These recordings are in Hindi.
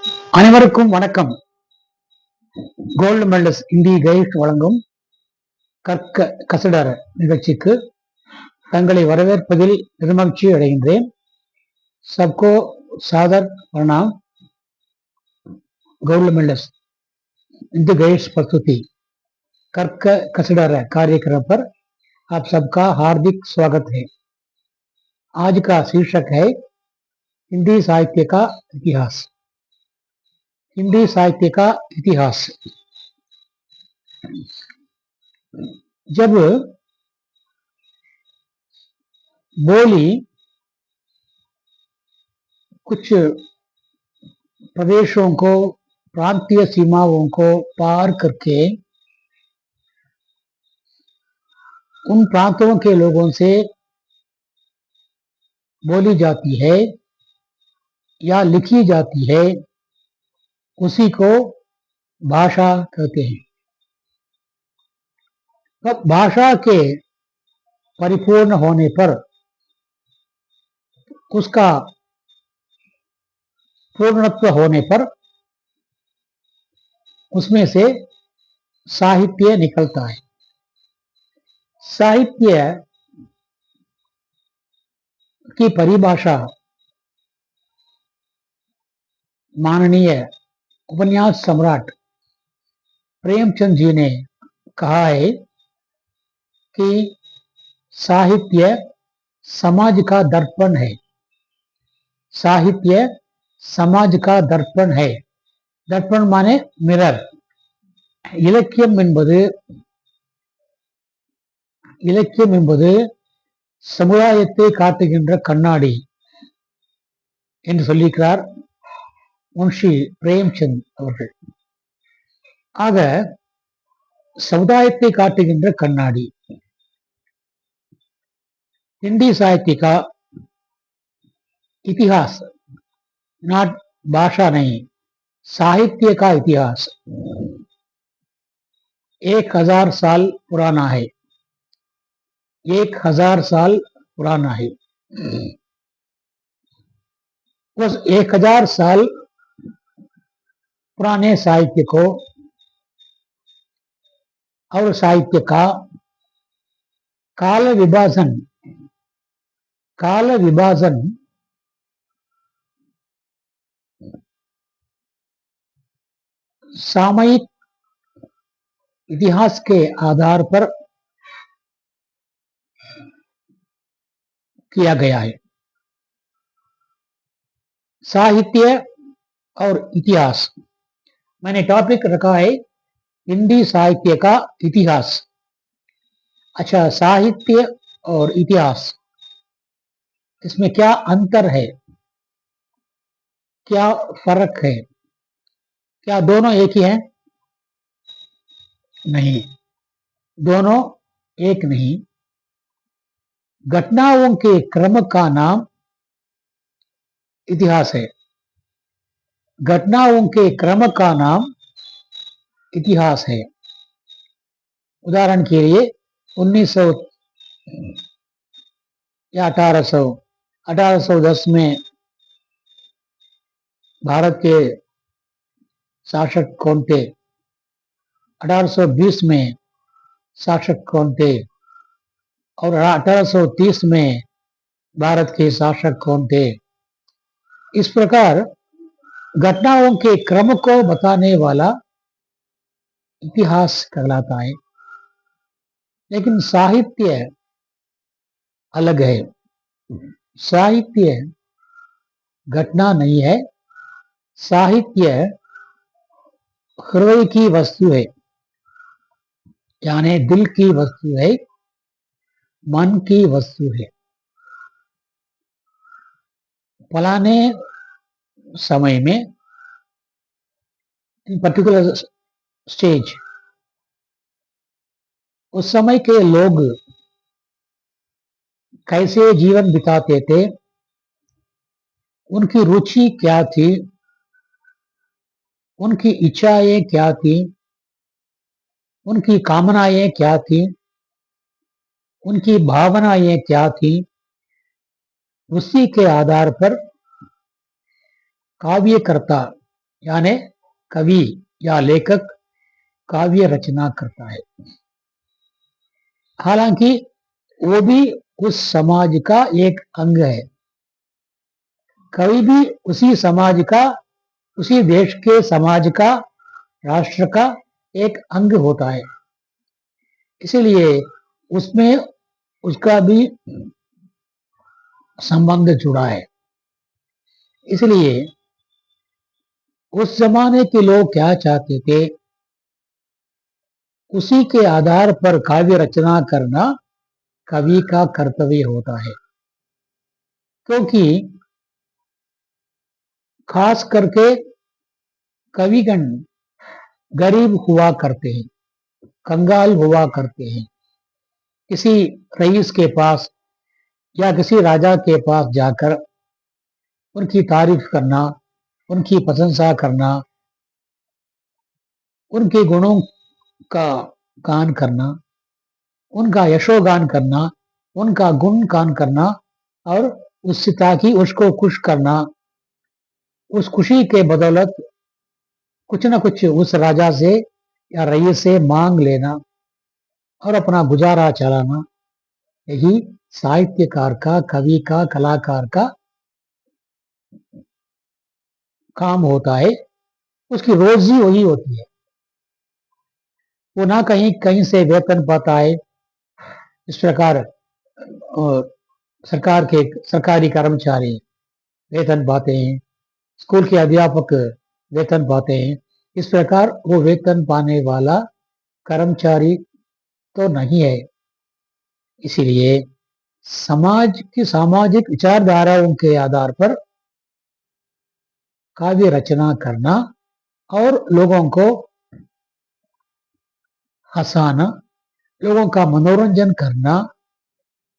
அனைவருக்கும் வணக்கம். கோல்டு மெடல்ஸ் இந்தி கைட் வழங்கும் கற்க கசடர நிகழ்ச்சிக்கு தங்களை வரவேற்பதில் பெருமகிழ்ச்சி அடைகின்றேன். सबको सादर प्रणाम. गोल्ड मेडल्स हिंदी गाइड्स प्रस्तुति कर्क कसडर कार्यक्रम पर आप सबका हार्दिक स्वागत है. आज का शीर्षक है हिंदी साहित्य का इतिहास. हिंदी साहित्य का इतिहास. जब बोली कुछ प्रदेशों को, प्रांतीय सीमाओं को पार करके उन प्रांतों के लोगों से बोली जाती है या लिखी जाती है, उसी को भाषा कहते हैं. तो भाषा के परिपूर्ण होने पर, उसका पूर्णत्व होने पर उसमें से साहित्य निकलता है. साहित्य की परिभाषा माननीय उपन्यास सम्राट प्रेमचंद जी ने कहा है कि साहित्य समाज का दर्पण है. साहित्य समाज का दर्पण है. दर्पण माने मिरर. இலக்கியம் என்பது சமுதாயத்தை காட்டுகின்ற கண்ணாடி என்று சொல்லியிருக்கிறார் முன்ஷி பிரேம்சந்த் அவர்கள். ஆக சமுதாயத்தை காட்டுகின்ற கண்ணாடி. हिंदी साहित्य का इतिहास, नॉट भाषा नहीं, साहित्य का इतिहास 1000 साल पुराना है. 1000 साल पुराना है. उस 1000 साल पुराने साहित्य को और साहित्य का काल विभाजन सामयिक इतिहास के आधार पर किया गया है. साहित्य और इतिहास, मैंने टॉपिक रखा है हिंदी साहित्य का इतिहास. अच्छा, साहित्य और इतिहास, इसमें क्या अंतर है, क्या फर्क है? क्या दोनों एक ही हैं? नहीं, दोनों एक नहीं. घटनाओं के क्रम का नाम इतिहास है. घटनाओं के क्रम का नाम इतिहास है. उदाहरण के लिए 1900 या 1810 में भारत के शासक कौन थे, 1820 में शासक कौन थे, और 1830 में भारत के शासक कौन थे. इस प्रकार घटनाओं के क्रम को बताने वाला इतिहास कहलाता है. लेकिन साहित्य अलग है. साहित्य घटना नहीं है. साहित्य हृदय की वस्तु है, यानी दिल की वस्तु है, मन की वस्तु है. फलाने समय में, इन पर्टिकुलर स्टेज, उस समय के लोग कैसे जीवन बिताते थे, उनकी रुचि क्या थी, उनकी इच्छाएं क्या थी, उनकी कामनाएं क्या थी, उनकी भावनाएं क्या थी, उसी के आधार पर काव्यकर्ता यानी कवि या लेखक काव्य रचना करता है। हालांकि वो भी उस समाज का एक अंग है। कवि भी उसी समाज का, उसी देश के समाज का, राष्ट्र का एक अंग होता है। इसलिए उसमें उसका भी संबंध जुड़ा है। इसलिए उस जमाने के लोग क्या चाहते थे, उसी के आधार पर काव्य रचना करना कवि का कर्तव्य होता है। क्योंकि खास करके कविगण गरीब हुआ करते हैं, कंगाल हुआ करते हैं। किसी रईस के पास या किसी राजा के पास जाकर उनकी तारीफ करना, उनकी प्रशंसा करना, उनके गुणों का गान करना, उनका यशोगान करना, उनका गुण गान करना, और उससे ताकि उसको खुश करना, उस खुशी के बदौलत कुछ न कुछ उस राजा से या रईस से मांग लेना और अपना गुजारा चलाना, यही साहित्यकार का, कवि का, कलाकार का काम होता है। उसकी रोजी वही होती है। वो ना कहीं कहीं से वेतन पाता है। इस प्रकार सरकार के सरकारी कर्मचारी वेतन पाते हैं, स्कूल के अध्यापक वेतन पाते हैं। इस प्रकार वो वेतन पाने वाला कर्मचारी तो नहीं है। इसीलिए समाज की सामाजिक विचारधाराओं के आधार पर काव्य रचना करना और लोगों को हंसाना, लोगों का मनोरंजन करना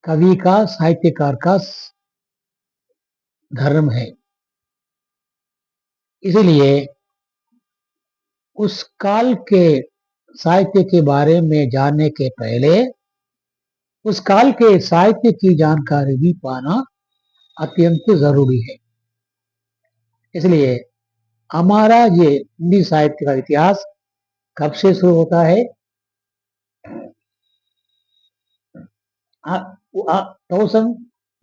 कवि का, साहित्यकार का धर्म है। इसलिए उस काल के साहित्य के बारे में जानने के पहले उस काल के साहित्य की जानकारी भी पाना अत्यंत जरूरी है। इसलिए हमारा ये हिंदी साहित्य का इतिहास कब से शुरू होता है?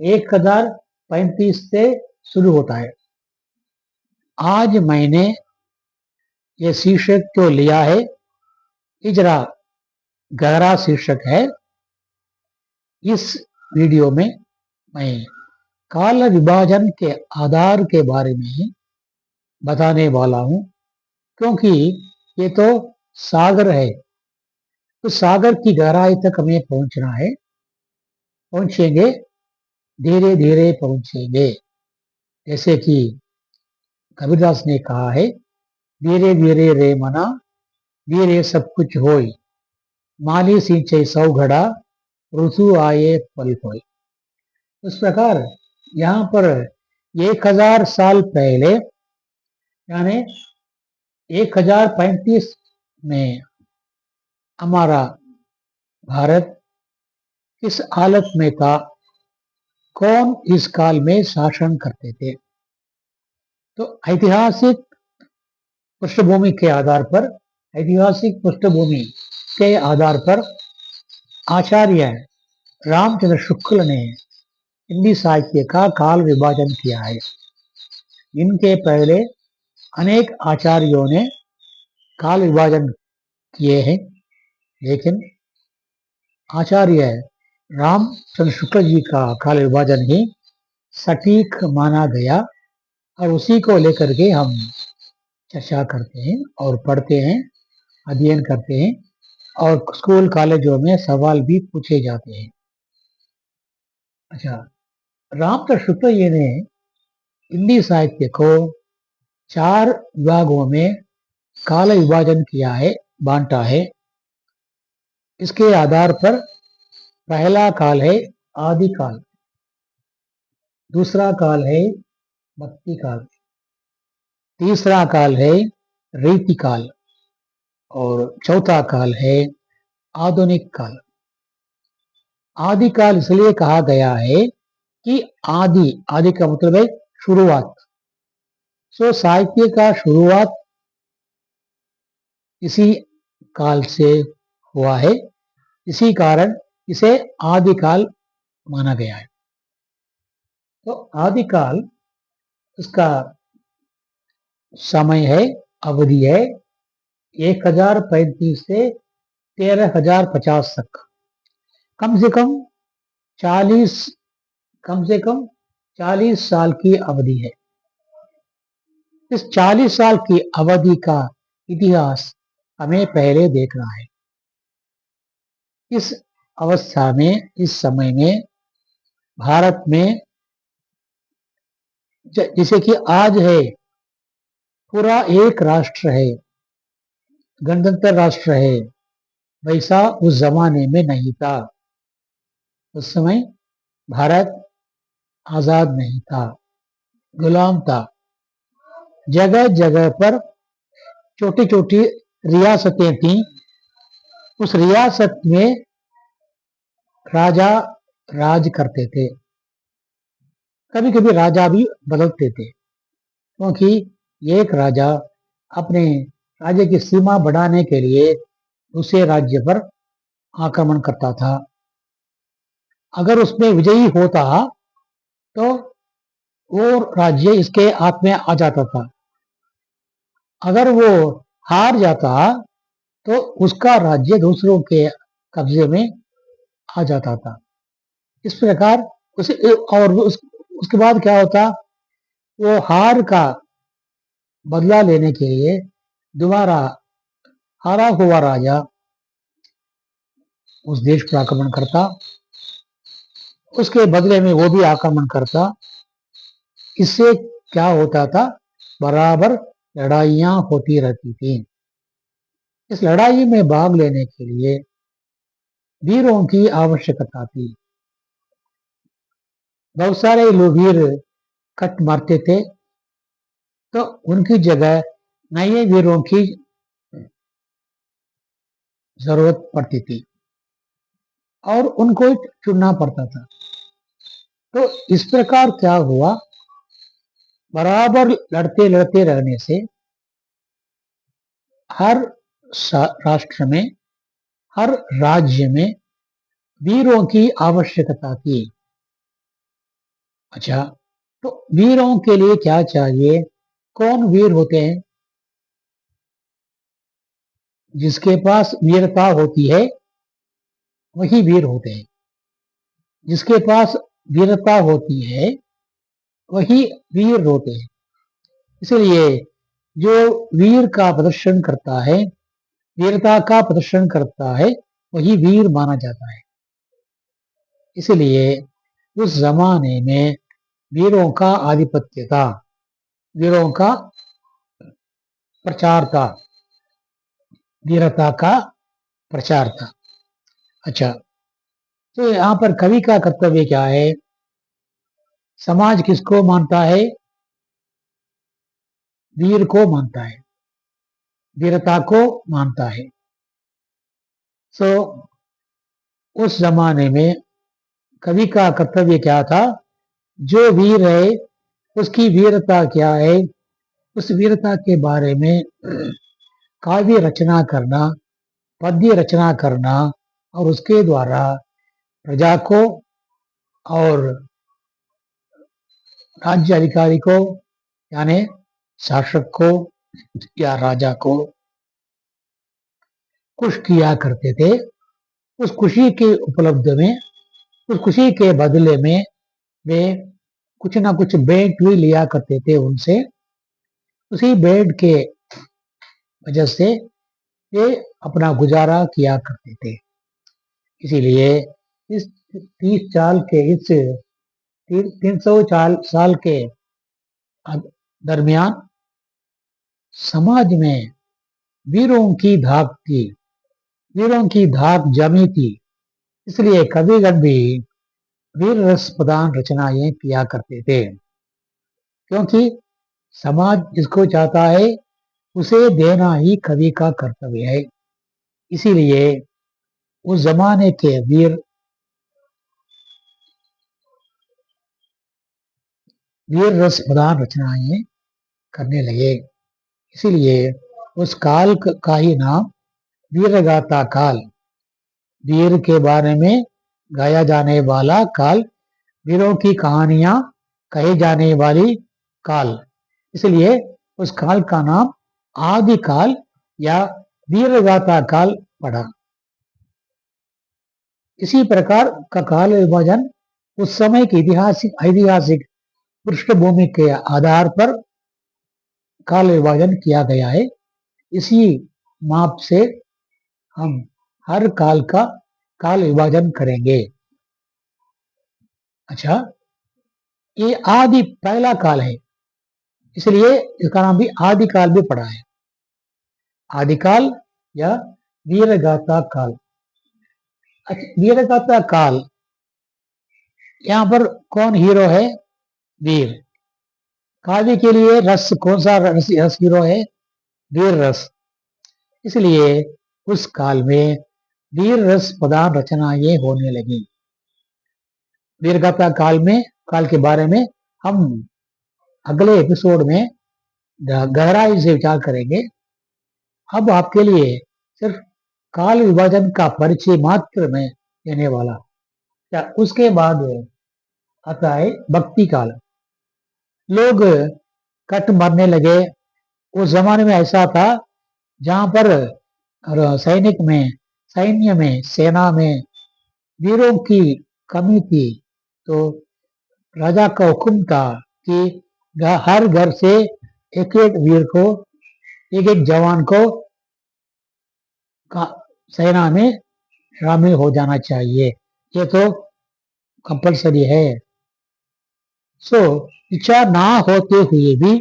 1035 से शुरू होता है। आज मैंने ये शीर्षक जो लिया है, ये जरा गहरा शीर्षक है। इस वीडियो में मैं काल विभाजन के आधार के बारे में ही बताने वाला हूं, क्योंकि ये तो सागर है। तो सागर की गहराई तक हमें पहुंचना है। पहुंचेंगे, धीरे धीरे पहुंचेंगे। जैसे कि कबीरदास ने कहा है, धीरे धीरे रे मना, धीरे सब कुछ होई, माली सिंचे सौ घड़ा, ऋतु आए पल कोई। उस प्रकार यहाँ पर 1000 साल पहले, यानी 1035 में हमारा भारत किस हालत में था, कौन इस काल में शासन करते थे? तो ऐतिहासिक पृष्ठभूमि के आधार पर, ऐतिहासिक पृष्ठभूमि के आधार पर आचार्य रामचंद्र शुक्ल ने हिंदी साहित्य का काल विभाजन किया है। इनके पहले अनेक आचार्यों ने काल विभाजन किए हैं, लेकिन आचार्य रामचंद्र शुक्ल जी का काल विभाजन ही सटीक माना गया, और उसी को लेकर के हम चर्चा करते हैं और पढ़ते हैं, अध्ययन करते हैं, और स्कूल कॉलेजों में सवाल भी पूछे जाते हैं। अच्छा, रामचंद्र शुक्ल जी ने हिंदी साहित्य को 4 विभागों में काल विभाजन किया है, बांटा है। इसके आधार पर पहला काल है आदिकाल, दूसरा काल है भक्ति काल, तीसरा काल है रीति काल, और चौथा काल है आधुनिक काल। आदिकाल इसलिए कहा गया है कि आदि, आदि का मतलब है शुरुआत, सो साहित्य का शुरुआत इसी काल से हुआ है, इसी कारण इसे आदिकाल माना गया है। तो आदिकाल इसका समय है, अवधि है 1035 से 13050 तक। कम से कम 40 कम से कम 40 साल की अवधि है। इस 40 साल की अवधि का इतिहास हमें पहले देखना है। इस अवस्था में, इस समय में भारत में जैसे कि आज है, पूरा एक राष्ट्र है, गणतंत्र राष्ट्र है, वैसा उस जमाने में नहीं था। उस समय भारत आजाद नहीं था, गुलाम था। जगह जगह पर छोटी छोटी रियासतें थीं। उस रियासत में राजा राज करते थे। कभी कभी राजा भी बदलते थे, क्योंकि एक राजा अपने राज्य की सीमा बढ़ाने के लिए दूसरे राज्य पर आक्रमण करता था। अगर उसमें विजयी होता तो वो राज्य इसके हाथ में आ जाता था। अगर वो हार जाता तो उसका राज्य दूसरों के कब्जे में आ जाता था। इस प्रकार उसके बाद क्या होता, वो हार का बदला लेने के लिए दोबारा हारा हुआ राजा उस देश पर आक्रमण करता, उसके बदले में वो भी आक्रमण करता। इससे क्या होता था, बराबर लड़ाइयां होती रहती थी। इस लड़ाई में भाग लेने के लिए वीरों की आवश्यकता थी। बहुत सारे लोग वीर कट मारते थे, तो उनकी जगह नए वीरों की जरूरत पड़ती थी और उनको चुनना पड़ता था। तो इस प्रकार क्या हुआ, बराबर लड़ते लड़ते रहने से हर राष्ट्र में, हर राज्य में वीरों की आवश्यकता थी। अच्छा, तो वीरों के लिए क्या चाहिए, कौन वीर होते हैं? जिसके पास वीरता होती है वही वीर होते हैं। जिसके पास वीरता होती है वही वीर होते हैं। इसलिए जो वीर का प्रदर्शन करता है, वीरता का प्रदर्शन करता है, वही वीर माना जाता है। इसलिए उस जमाने में वीरों का आधिपत्य था, वीरों का प्रचार था, वीरता का प्रचार था। अच्छा, तो यहाँ पर कवि का कर्तव्य क्या है? समाज किसको मानता है? वीर को मानता है, वीरता को मानता है। सो उस जमाने में कवि का कर्तव्य क्या था? जो वीर है उसकी वीरता क्या है, उस वीरता के बारे में काव्य रचना करना, पद्य रचना करना और उसके द्वारा प्रजा को और राज्य अधिकारी को, यानी शासक को या राजा को खुश किया करते थे। उस खुशी के उपलब्ध में, उस खुशी के बदले में वे कुछ ना कुछ भेंट भी लिया करते थे उनसे। उसी भेंट के वजह से वे अपना गुजारा किया करते थे। इसीलिए इस 300 साल के दरमियान समाज में वीरों की धाक थी, वीरों की धाक जमी थी। इसलिए कविगण भी वीर रस प्रधान रचनाएं किया करते थे, क्योंकि समाज जिसको चाहता है उसे देना ही कवि का कर्तव्य है। इसीलिए उस जमाने के वीर रस प्रधान रचनाएं करने लगे। इसीलिए उस काल का ही नाम वीरगाथा काल, वीर के बारे में गाया जाने वाला काल, वीरों की कहानियां कही जाने वाली काल, इसलिए उस काल का नाम आदि काल या वीरगाथा काल पड़ा। इसी प्रकार का काल विभाजन उस समय की ऐतिहासिक पृष्ठभूमि के आधार पर काल विभाजन किया गया है। इसी माप से हम हर काल का काल विभाजन करेंगे। अच्छा, ये आदि पहला काल है, इसलिए इसका नाम भी आदि काल भी पड़ा है, आदिकाल या वीरगाथा काल। अच्छा, वीरगाथा काल, यहाँ पर कौन हीरो है? वीर। काव्य के लिए रस कौन सा रस हीरो है? वीर रस। इसलिए उस काल में वीर रस प्रधान रचनाएं होने लगी। वीरगाथा काल के बारे में हम अगले एपिसोड में गहराई से विचार करेंगे। अब आपके लिए सिर्फ काल विभाजन का परिचय मात्र में देने वाला। क्या उसके बाद आता है भक्ति काल। लोग कट मरने लगे। उस जमाने में ऐसा था जहां पर सैन्य में सेना में वीरों की कमी थी, तो राजा का हुक्म था कि हर घर से एक एक वीर को, एक एक जवान को सेना में शामिल हो जाना चाहिए। ये तो कंपलसरी है। सो इच्छा ना होते हुए भी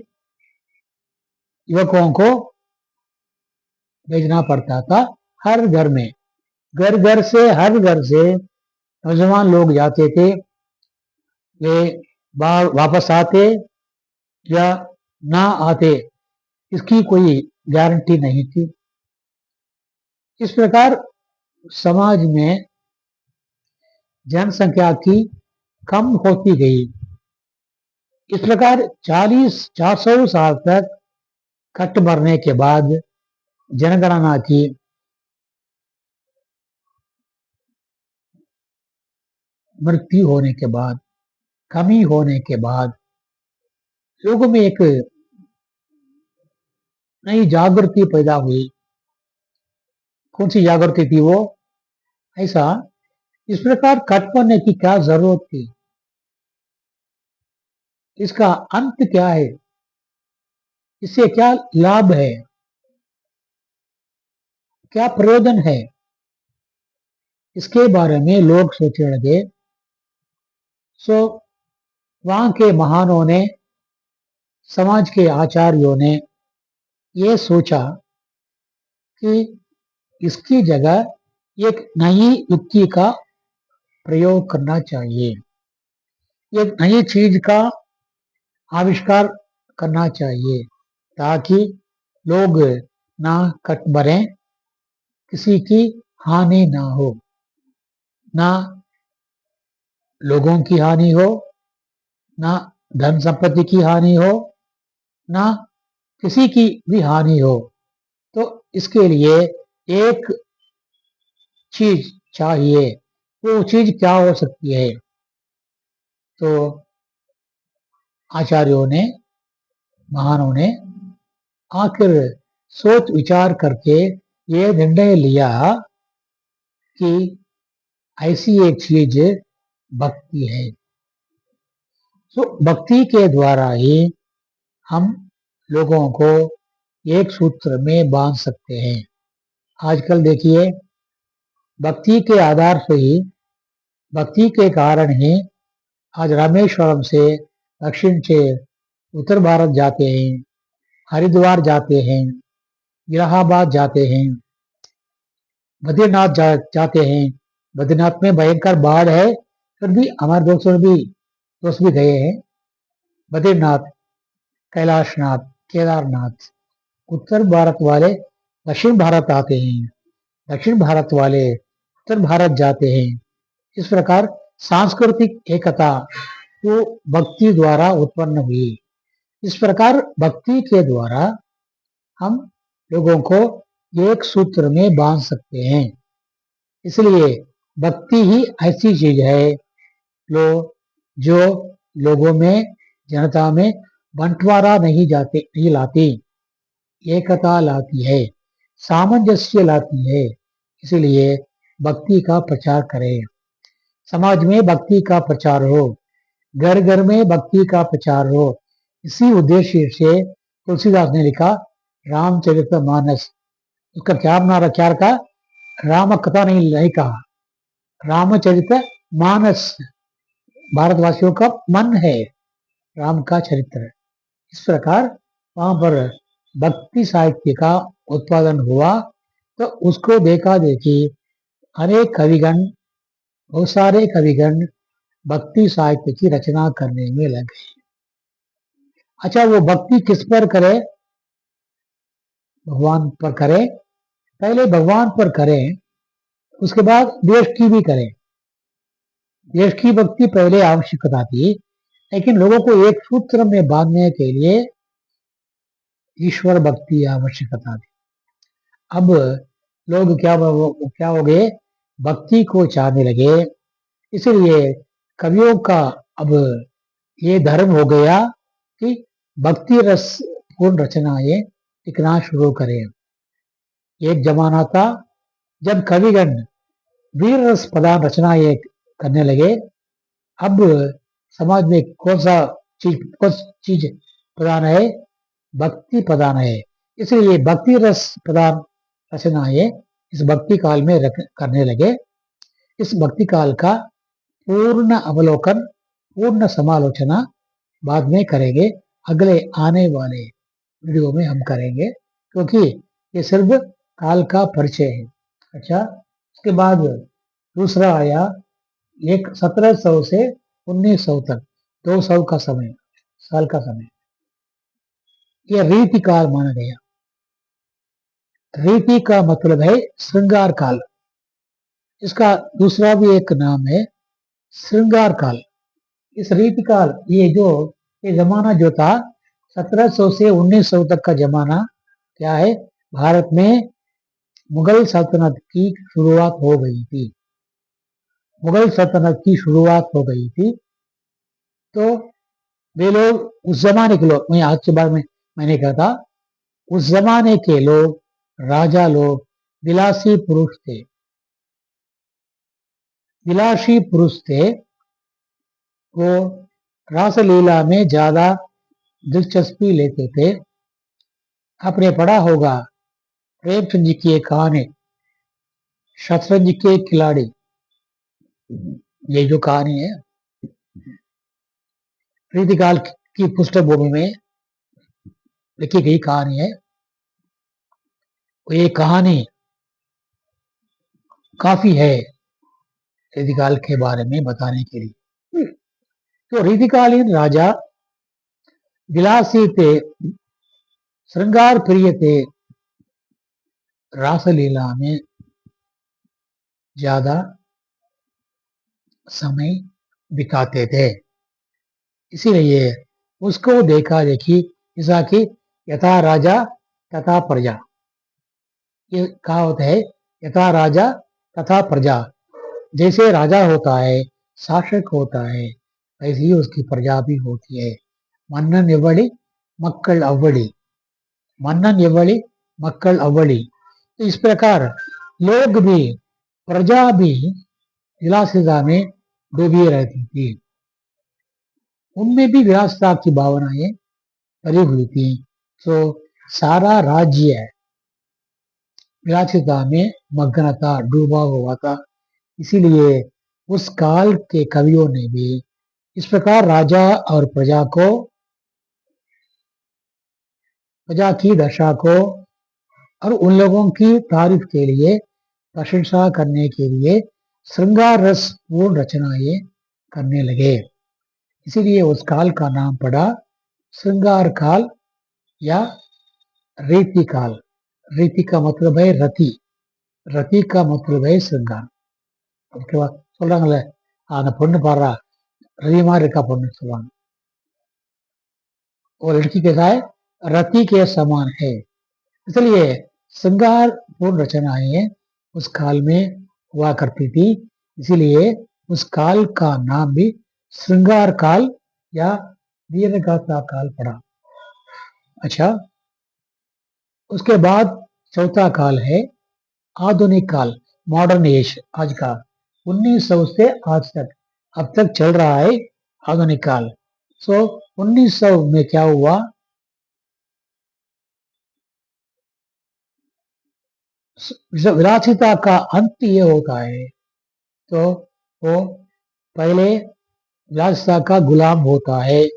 युवकों को भेजना पड़ता था हर घर में। हर घर से नौजवान लोग जाते थे। वे वापस आते या ना आते, इसकी कोई गारंटी नहीं थी। इस प्रकार समाज में जनसंख्या की कम होती गई। इस प्रकार 400 साल तक कट मरने के बाद जनगणना की मृत्यु होने के बाद, कमी होने के बाद लोगों में एक नई जागृति पैदा हुई। कौन सी जागृति थी वो? ऐसा, इस प्रकार कट मरने की क्या जरूरत थी? इसका अंत क्या है? इससे क्या लाभ है? क्या प्रयोजन है? इसके बारे में लोग सोचने लगे। सो वहां के महानों ने, समाज के आचार्यों ने ये सोचा कि इसकी जगह एक नई युक्ति का प्रयोग करना चाहिए, एक नई चीज का आविष्कार करना चाहिए, ताकि लोग ना कट मरें, किसी की हानि ना हो, ना लोगों की हानि हो, ना धन संपत्ति की हानि हो, ना किसी की भी हानि हो। तो इसके लिए एक चीज चाहिए। वो चीज क्या हो सकती है? तो आचार्यों ने, महानों ने आखिर सोच विचार करके ये निर्णय लिया कि ऐसी एक चीज भक्ति है। तो भक्ति के द्वारा ही हम लोगों को एक सूत्र में बांध सकते हैं। आजकल देखिए, भक्ति के आधार से ही, भक्ति के कारण ही आज रामेश्वरम से दक्षिण से उत्तर भारत जाते हैं, हरिद्वार जाते हैं, इलाहाबाद जाते हैं, बद्रीनाथ जाते हैं। बद्रीनाथ में भयंकर बाढ़ है, फिर भी हमारे दोस्त भी गए हैं। बद्रीनाथ, कैलाशनाथ, केदारनाथ। उत्तर भारत वाले दक्षिण भारत आते हैं, दक्षिण भारत वाले उत्तर भारत जाते हैं। इस प्रकार सांस्कृतिक एकता वो भक्ति द्वारा उत्पन्न हुई। इस प्रकार भक्ति के द्वारा हम लोगों को एक सूत्र में बांध सकते हैं। इसलिए भक्ति ही ऐसी चीज है जो लोगों में, जनता में बंटवारा नहीं लाती, एकता लाती है, सामंजस्य लाती है। इसलिए भक्ति का प्रचार करें, समाज में भक्ति का प्रचार हो, घर घर में भक्ति का प्रचार हो। इसी उद्देश्य से तुलसीदास ने लिखा रामचरितमानस। उसका क्या रखा? राम कथा नहीं कहा, रामचरित मानस। भारतवासियों का मन है राम का चरित्र। इस प्रकार वहां पर भक्ति साहित्य का उत्पादन हुआ, तो उसको देखा देखी अनेक कविगण, बहुत सारे कविगण भक्ति साहित्य की रचना करने में लगे। अच्छा, वो भक्ति किस पर करे? भगवान पर करें। पहले भगवान पर करें, उसके बाद देश की भी करें। देश की भक्ति पहले आवश्यकता थी, लेकिन लोगों को एक सूत्र में बांधने के लिए ईश्वर भक्ति आवश्यकता थी। अब लोग क्या हो गए? भक्ति को चाहने लगे। इसलिए कवियों का अब ये धर्म हो गया कि भक्ति रस पूर्ण रचनाएं लिखना शुरू करें। एक जमाना था जब कविगण वीर रस प्रधान रचनाएं करने लगे। अब समाज में कौन चीज प्रधान है? भक्ति प्रधान है। इसलिए भक्ति रस प्रधान रचनाएं इस भक्ति काल में करने लगे। इस भक्ति काल का पूर्ण अवलोकन, पूर्ण समालोचना बाद में करेंगे, अगले आने वाले वीडियो में हम करेंगे, क्योंकि ये सिर्फ काल का परिचय है। अच्छा, उसके बाद दूसरा आया एक 1700 से 1900 तक 200 का समय, साल का समय, यह रीति काल माना गया। रीति का मतलब है श्रृंगार काल। इसका दूसरा भी एक नाम है श्रृंगार काल। इस रीति काल, ये जमाना जो था 1700 से 1900 तक का जमाना क्या है? भारत में मुगल सल्तनत की शुरुआत हो गई थी। मुगल सल्तनत की शुरुआत हो गई थी, तो वे लोग, उस जमाने के लोग, मैं आज के बारे में मैंने कहा था, उस जमाने के लोग, राजा लोग विलासी पुरुष थे। विलासी पुरुष थे, वो रासलीला में ज्यादा दिलचस्पी लेते थे। आपने पढ़ा होगा प्रेमचंद जी की एक कहानी, शतरंज के खिलाड़ी। ये जो कहानी है रीतिकाल की पृष्ठभूमि में लिखी गई कहानी है। ये कहानी काफी है रीतिकाल के बारे में बताने के लिए। तो रीतिकालीन राजा विलासी थे, श्रृंगार प्रिय थे, रासलीला में ज्यादा समय बिताते थे। इसीलिए उसको देखा देखी, जैसा कि यथा राजा तथा प्रजा, ये कहावत है, यथा राजा तथा प्रजा। जैसे राजा होता है, शासक होता है, वैसे ही उसकी प्रजा भी होती है। मन्नन एवड़ी मक्कल अव्वड़ी, मन्नन एवड़ी मक्कल अव्वड़ी। तो इस प्रकार लोग भी, प्रजा भी विलासिता में डूबी रहती थी। उनमें भी विलासिता की भावनाएं भरी हुई थी। तो सारा राज्य विलासिता में मग्न था, डूबा हुआ था। इसीलिए उस काल के कवियों ने भी इस प्रकार राजा और प्रजा की दशा को और उन लोगों की तारीफ के लिए, प्रशंसा करने के लिए श्रृंगार रस पूर्ण रचनाएं करने लगे। इसीलिए उस काल का नाम पड़ा श्रृंगार काल या रीति काल। रीति का मतलब है रति, रति का मतलब है श्रृंगार। उसके बाद சொல்றாங்கல்ல, அந்த பொண்ணு பாடுறா, ரதி மாதிரி இருக்கா பொண்ணு சொல்லுவாங்க. वो लड़की कैसा है, रति के समान है। इसलिए श्रृंगारपूर्ण रचनाएं उस काल में हुआ करती थी, इसीलिए उस काल का नाम भी श्रृंगार काल या दीर्घगाथा काल पड़ा। अच्छा, उसके बाद चौथा काल है आधुनिक काल, मॉडर्न एज। आज का 1900 से आज तक अब तक चल रहा है आधुनिक काल। 1900 में क्या हुआ, विलासिता का अंत ये होता है, तो वो पहले विलासिता का गुलाम होता है,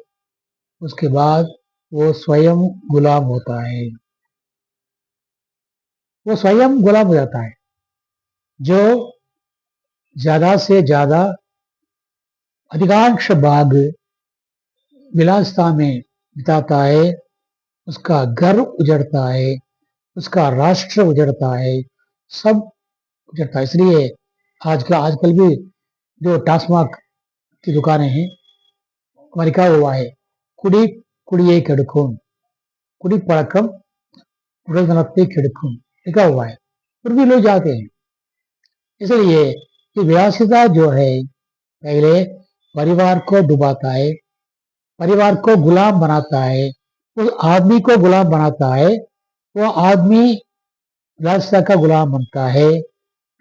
उसके बाद वो स्वयं गुलाम होता है, वो स्वयं गुलाम हो जाता है। जो ज्यादा से ज्यादा अधिकांश भाग विलासिता में बिताता है, उसका घर उजड़ता है, उसका राष्ट्र उजड़ता है, सब उजड़ता है। इसलिए आजकल भी जो टास्माक की दुकानें हैं, हमारी क्या हुआ है, कुड़ी कुड़िए केड़ुकुम, कुड़ी पड़कम उड़ल नलत्ते केड़ुकुम लिखा हुआ है, फिर भी लोग जाते हैं। इसलिए ये विलासिता जो है पहले परिवार को डुबाता है, परिवार को गुलाम बनाता है, उस आदमी को गुलाम बनाता है, वो आदमी विलासिता का गुलाम बनता है,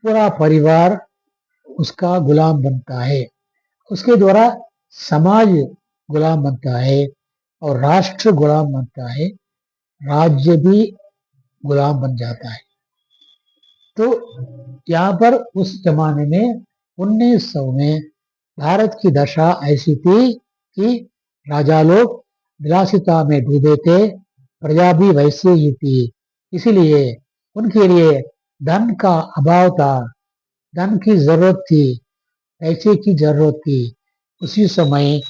पूरा परिवार उसका गुलाम बनता है, उसके द्वारा समाज गुलाम बनता है और राष्ट्र गुलाम बनता है, राज्य भी गुलाम बन जाता है। तो यहाँ पर उस जमाने में 1900 में भारत की दशा ऐसी थी कि राजा लोग विलासिता में डूबे थे, प्रजा भी वैसे ही थी, इसीलिए उनके लिए धन का अभाव था, धन की जरूरत थी, पैसे की जरूरत थी। उसी समय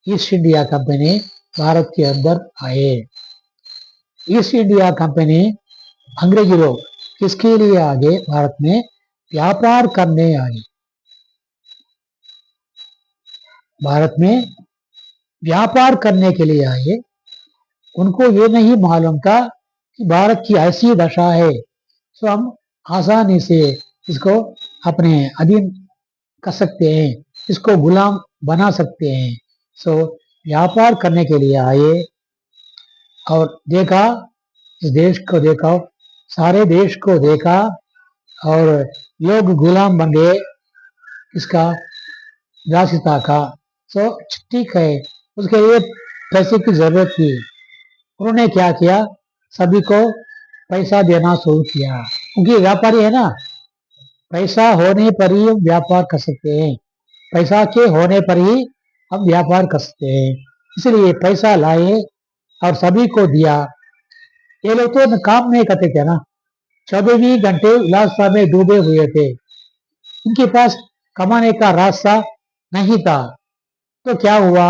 ईस्ट इंडिया कंपनी भारत के अंदर आए। ईस्ट इंडिया कंपनी, अंग्रेजी लोग किसके लिए आगे भारत में व्यापार करने आए, भारत में व्यापार करने के लिए आए। उनको ये नहीं मालूम था कि भारत की ऐसी दशा है, तो हम आसानी से इसको अपने अधीन कर सकते हैं, इसको गुलाम बना सकते हैं। सो व्यापार करने के लिए आए और देखा, इस देश को देखा, सारे देश को देखा और लोग गुलाम बन गए इसका, विलासिता का। सो ठीक है, उसके लिए पैसे की जरूरत थी, उन्होंने क्या किया, सभी को पैसा देना शुरू किया, क्योंकि व्यापारी है ना, पैसा होने पर ही हम व्यापार कर सकते हैं, पैसा के होने पर ही हम व्यापार कर सकते हैं। इसलिए पैसा लाए और सभी को दिया। ये लोग तो काम नहीं करते थे ना, 24 घंटे विलासिता में डूबे हुए थे, इनके पास कमाने का रास्ता नहीं था। तो क्या हुआ,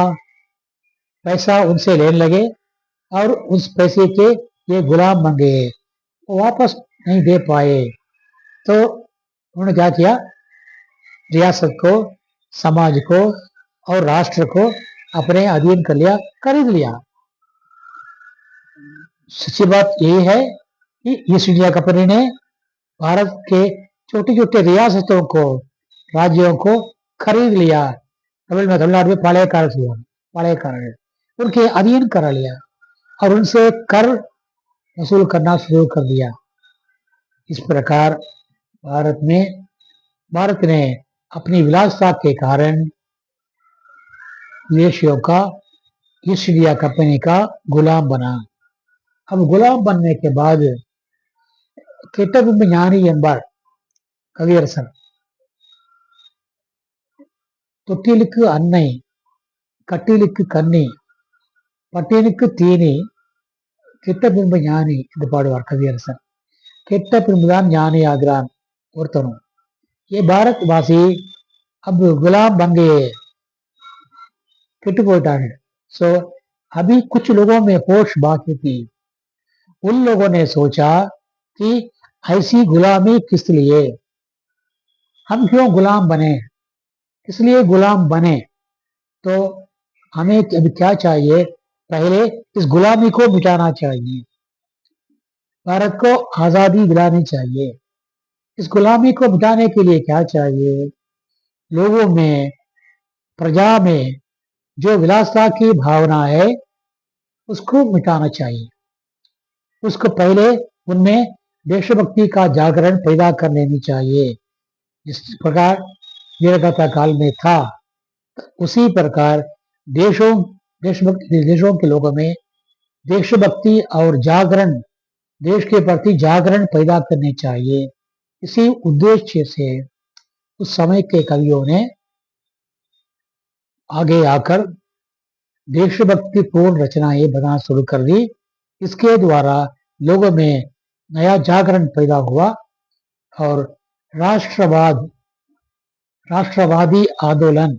पैसा उनसे लेने लगे और उस पैसे के ये गुलाम बन गए, वो वापस नहीं दे पाए। तो उन्होंने क्या किया, रियासत को, समाज को और राष्ट्र को अपने अधीन कर लिया, खरीद लिया। सच्ची बात यही है कि ईस्ट इंडिया कंपनी ने भारत के छोटे छोटे रियासतों को, राज्यों को खरीद लिया। तमिलनाडु में पालेकार उनके अधीन करा लिया और उनसे कर वसूल करना शुरू कर दिया। इस प्रकार भारत ने अपनी विलासिता के कारण विदेशियों का, ईस्ट इंडिया कंपनी का गुलाम बना। अब गुलाम बनने के बाद किट्टबिंब ஞானி என்பார் கவியரசர், தொட்டிலுக்கு அன்னை, கட்டிலுக்கு கன்னி, பட்டினுக்கு தீனி, கெட்ட பின்பு ஞானி என்று பாடுவார் கவியரசர்। கெட்ட பின்புதான் ஞானி ஆகிறான் ஒருத்தனும்। ये भारतवासी अब गुलाम बन गए, किट போயிட்டாங்க। सो अभी कुछ लोगों में होश बाकी थी, उन लोगों ने सोचा कि ऐसी गुलामी किस लिए, हम क्यों गुलाम बने, किस लिए गुलाम बने। तो हमें अभी क्या चाहिए, पहले इस गुलामी को मिटाना चाहिए, भारत को आजादी दिलानी चाहिए। इस गुलामी को मिटाने के लिए क्या चाहिए? लोगों में, प्रजा में जो विलासता की भावना है उसको मिटाना चाहिए। उसको पहले उनमें देशभक्ति का जागरण पैदा कर लेनी चाहिए। जिस प्रकार वीरगाथा काल में था, उसी प्रकार देशों देशभक्ति देशों के लोगों में देशभक्ति और जागरण, देश के प्रति जागरण पैदा करने चाहिए। इसी उद्देश्य से उस समय के कवियों ने आगे आकर देशभक्ति पूर्ण रचनाएं बनाना शुरू कर दी। इसके द्वारा लोगों में नया जागरण पैदा हुआ और राष्ट्रवाद, राष्ट्रवादी आंदोलन,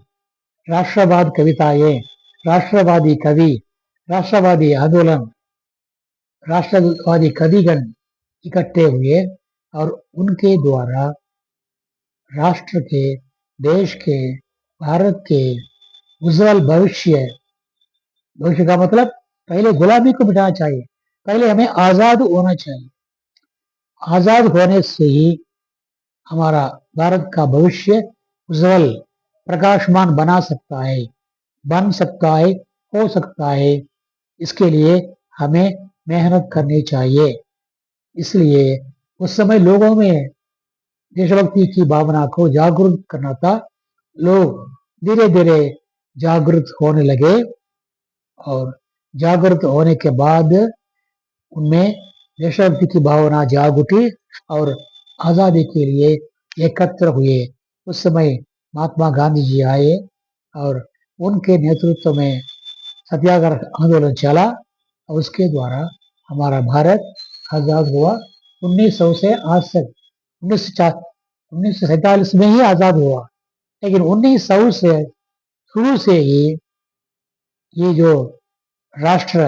राष्ट्रवाद कविताएं, राष्ट्रवादी कवि, राष्ट्रवादी आंदोलन, राष्ट्रवादी कविगण इकट्ठे हुए और उनके द्वारा राष्ट्र के, देश के, भारत के उज्जवल भविष्य, भविष्य का मतलब पहले गुलामी को मिटाना चाहिए, पहले हमें आजाद होना चाहिए। आजाद होने से ही हमारा भारत का भविष्य उज्जवल प्रकाशमान बना सकता है, बन सकता है, हो सकता है। इसके लिए हमें मेहनत करनी चाहिए। इसलिए उस समय लोगों में देशभक्ति की भावना को जागरूक करना था। लोग धीरे धीरे जागरूक होने लगे और जागरूक होने के बाद उनमें देशभक्ति की भावना जाग उठी और आज़ादी के लिए एकत्र हुए। उस समय महात्मा गांधी जी आए और उनके नेतृत्व में सत्याग्रह आंदोलन चला और उसके द्वारा हमारा भारत आज़ाद हुआ। 1900 से आज तक 1947 में ही आज़ाद हुआ, लेकिन 1900 से शुरू से ही ये जो राष्ट्र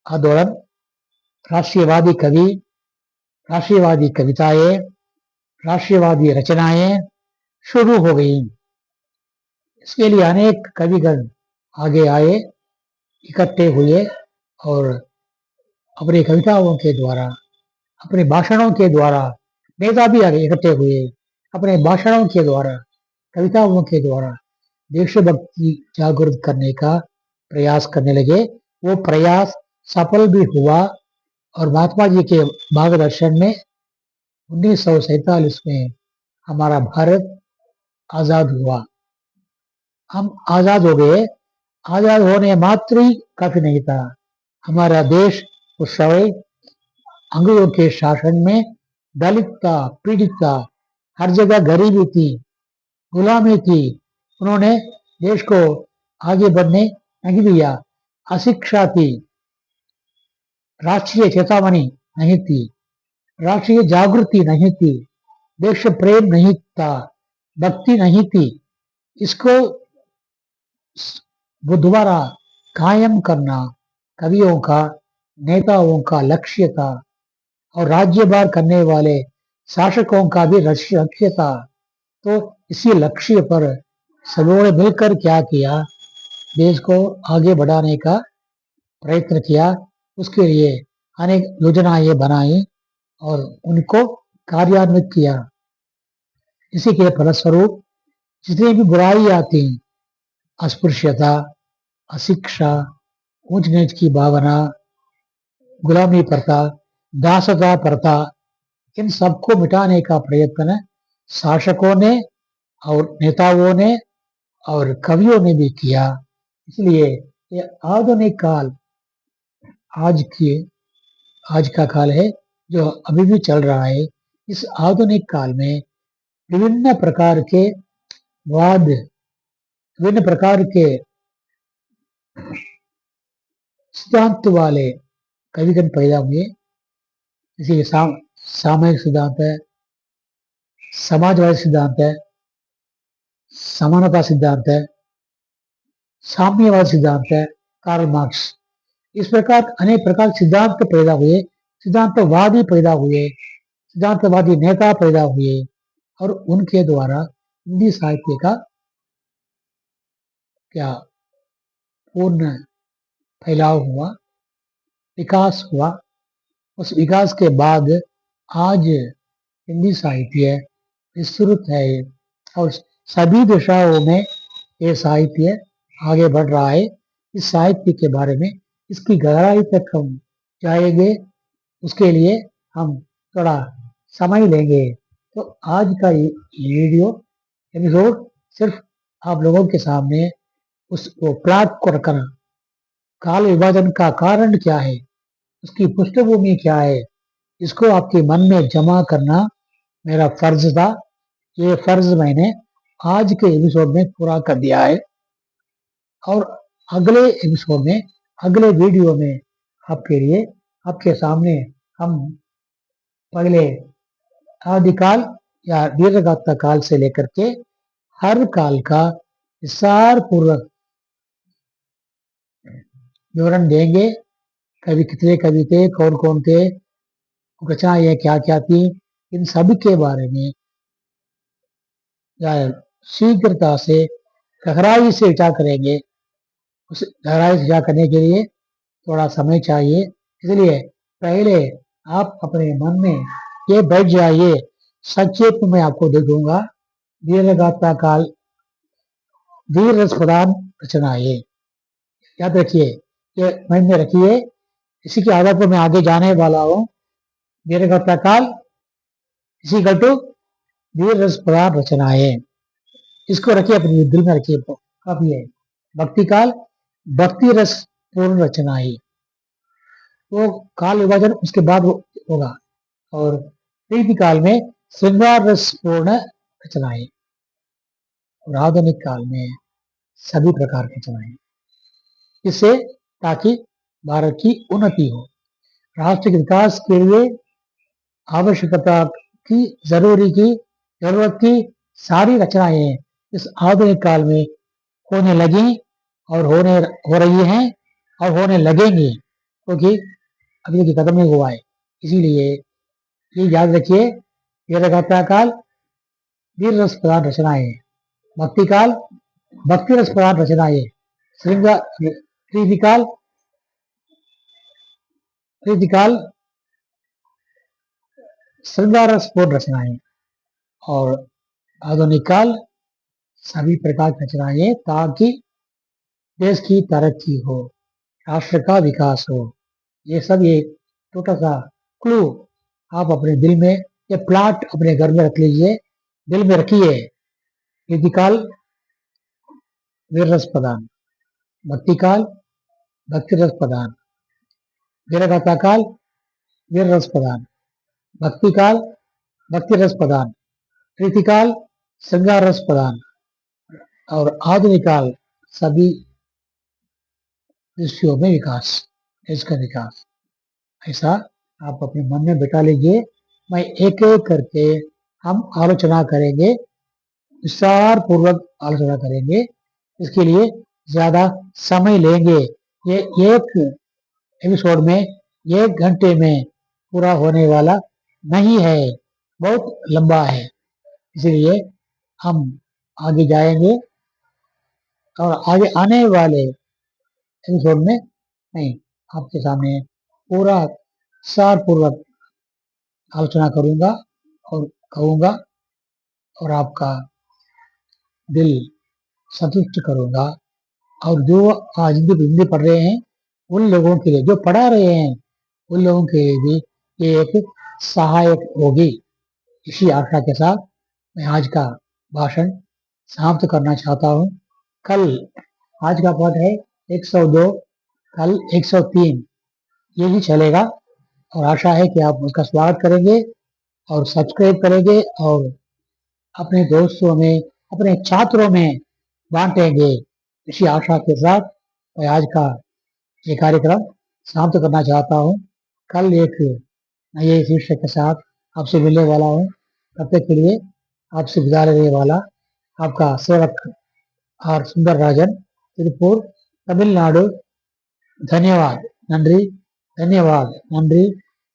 आंदोलन, राष्ट्रीयवादी कवि, राष्ट्रीयवादी कविताएं, राष्ट्रीयवादी रचनाएं शुरू हो गई। इसके लिए अनेक कविगण आगे आए, इकट्ठे हुए और अपनी कविताओं के द्वारा, अपने भाषणों के द्वारा, नेता भी आगे इकट्ठे हुए, अपने भाषणों के द्वारा, कविताओं के द्वारा देशभक्ति जागरूक करने का प्रयास करने लगे। वो प्रयास सफल भी हुआ और महात्मा जी के मार्गदर्शन में 1947 में हमारा भारत आजाद हुआ। हम आजाद हो गए। आजाद होने मात्र ही काफी नहीं था। हमारा देश उस समय अंग्रेजों के शासन में दलित था, पीड़ित था, हर जगह गरीबी थी, गुलामी थी। उन्होंने देश को आगे बढ़ने नहीं दिया। अशिक्षा थी, राष्ट्रीय चेतावनी नहीं थी, राष्ट्रीय जागृति नहीं थी, देश प्रेम नहीं था, भक्ति नहीं थी। इसको दोबारा कायम करना कवियों का, नेताओं का लक्ष्य था और राज्यभार करने वाले शासकों का भी लक्ष्य था। तो इसी लक्ष्य पर सबों ने मिलकर क्या किया, देश को आगे बढ़ाने का प्रयत्न किया। उसके लिए अनेक योजनाएं बनाई और उनको कार्यान्वित किया। इसी के फलस्वरूप जितनी भी बुराई आती, अस्पृश्यता, अशिक्षा, ऊंच नीच की भावना, गुलामी प्रथा, दासता प्रथा, इन सबको मिटाने का प्रयत्न शासकों ने और नेताओं ने और कवियों ने भी किया। इसलिए ये आधुनिक काल आज का काल है जो अभी भी चल रहा है। इस आधुनिक काल में विभिन्न प्रकार के वाद, विभिन्न प्रकार के सिद्धांत वाले कविगण पैदा हुए। जैसे सामयिक सिद्धांत है, समाजवादी सिद्धांत है, समानता सिद्धांत है, साम्यवाद सिद्धांत है, कार्ल मार्क्स। इस प्रकार अनेक प्रकार सिद्धांत पैदा हुए, सिद्धांतवादी पैदा हुए, सिद्धांतवादी नेता पैदा हुए और उनके द्वारा हिंदी साहित्य का क्या पूर्ण फैलाव हुआ, विकास हुआ। उस विकास के बाद आज हिंदी साहित्य विस्तृत है और सभी दिशाओं में ये साहित्य आगे बढ़ रहा है। इस साहित्य के बारे में, इसकी गहराई तक हम जाएंगे, उसके लिए हम थोड़ा समय लेंगे। तो आज का ये वीडियो एपिसोड सिर्फ आप लोगों के सामने उस वो प्लाट को रखना, काल विभाजन का कारण क्या है, उसकी पृष्ठभूमि क्या है, इसको आपके मन में जमा करना मेरा फर्ज था। ये फर्ज मैंने आज के एपिसोड में पूरा कर दिया है और अगले एपिसोड में, अगले वीडियो में आपके लिए, आपके सामने हम पहले आदिकाल या दीर्घगाथा काल से लेकर के हर काल का विस्तार पूर्वक विवरण देंगे। कवि कितने कवि थे, कौन कौन थे, रचनाएं क्या क्या थी, इन सभी के बारे में शीघ्रता से गहराई से विचार करेंगे। उस गहराई से विचार करने के लिए थोड़ा समय चाहिए, इसलिए पहले आप अपने मन में ये बैठ जाइए। संक्षेप में आपको दे दूंगा। दीर्घगाथा काल, वीर रस प्रधान रचनाएं, याद रखिए, ये मन में रखिए। इसी के आधार पर मैं आगे जाने वाला हूँ। दीर्घगाथा काल इसी घटू वीर रस प्रधान रचनाएं, इसको रखिए, अपने दिल में रखिए, काफी है। भक्ति काल, भक्ति रस पूर्ण रचनाएं, वो काल विभाजन उसके बाद होगा। और प्रीति काल में श्रृंगार रस पूर्ण रचनाएं, और आधुनिक काल में सभी प्रकार की रचनाएं, इससे ताकि भारत की उन्नति हो, राष्ट्र के विकास के लिए आवश्यकता की जरूरत की सारी रचनाएं इस आधुनिक काल में होने लगी और हो रही हैं और होने लगेंगी, क्योंकि अभी तक खत्म नहीं हुआ है। इसीलिए ये याद रखिए, दीर्घगाथा काल वीर रस प्रधान रचनाएं, भक्ति काल भक्ति रस प्रधान रचनाएं, श्रृंगार प्रीतिकाल श्रृंगार रस पूर्ण रचनाएं, और आधुनिक काल सभी प्रकार की रचनाएं, ताकि देश की तरक्की हो, राष्ट्र का विकास हो। ये सब एक छोटा सा क्लू आप अपने दिल में, ये प्लाट अपने घर में रख लीजिए, दिल में रखिए। प्रीतिकाल वीर रस प्रधान, भक्ति काल भक्ति रस प्रधान, दीर्घगाथा काल वीर रस प्रधान, भक्ति काल भक्ति रस प्रधान, प्रीति काल श्रृंगार रस प्रधान, और आधुनिक काल सभी दृष्टियों में विकास, देश का विकास। ऐसा आप अपने मन में बिठा लीजिए। मैं एक एक करके हम आलोचना करेंगे, विस्तार पूर्वक आलोचना करेंगे। इसके लिए ज्यादा समय लेंगे। ये एक एपिसोड में, एक घंटे में पूरा होने वाला नहीं है, बहुत लंबा है। इसलिए हम आगे जाएंगे और आगे आने वाले एपिसोड में नहीं, आपके सामने पूरा सार पूर्वक आलोचना करूंगा और कहूंगा, और आपका दिल संतुष्ट करूंगा। और जो आज हिंदी पढ़ रहे हैं उन लोगों के लिए, जो पढ़ा रहे हैं उन लोगों के लिए भी ये एक सहायक होगी। इसी आशा के साथ मैं आज का भाषण समाप्त करना चाहता हूँ। कल आज का पाठ है 102, कल 103, ये ही चलेगा, और आशा है कि आप उसका स्वागत करेंगे और सब्सक्राइब करेंगे और अपने दोस्तों में, अपने छात्रों में बांटेंगे। इसी आशा के साथ मैं आज का ये कार्यक्रम समाप्त करना चाहता हूँ। कल एक नए शीर्षक के साथ आपसे मिलने वाला हूँ। तब तक के लिए आपसे विदा लेने वाला आपका सेवक आर सुंदर राजन, तिरुपुर, तमिलनाडु। धन्यवाद, नंद्री, धन्यवाद, नंद्री,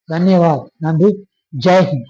धन्यवाद, नंद्री। जय हिंद।